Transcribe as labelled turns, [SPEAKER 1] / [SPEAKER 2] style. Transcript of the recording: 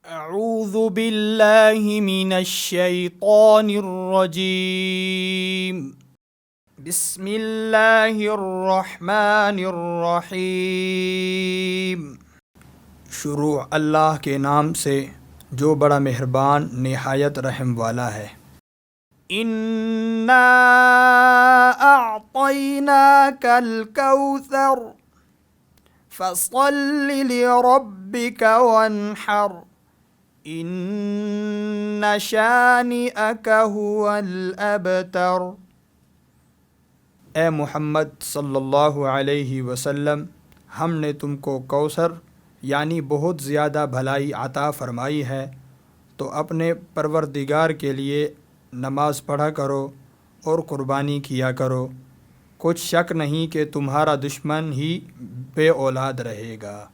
[SPEAKER 1] اعوذ باللہ من الشیطان الرجیم بسم اللہ الرحمن الرحیم۔ شروع اللہ کے نام سے جو بڑا مہربان نہایت رحم والا ہے۔ انا اعطیناک الکوثر فصل لربک وانحر ان شانئک هو الابتر۔ اے محمد صلی اللہ علیہ وسلم، ہم نے تم کو کوثر یعنی بہت زیادہ بھلائی عطا فرمائی ہے، تو اپنے پروردگار کے لیے نماز پڑھا کرو اور قربانی کیا کرو، کچھ شک نہیں کہ تمہارا دشمن ہی بے اولاد رہے گا۔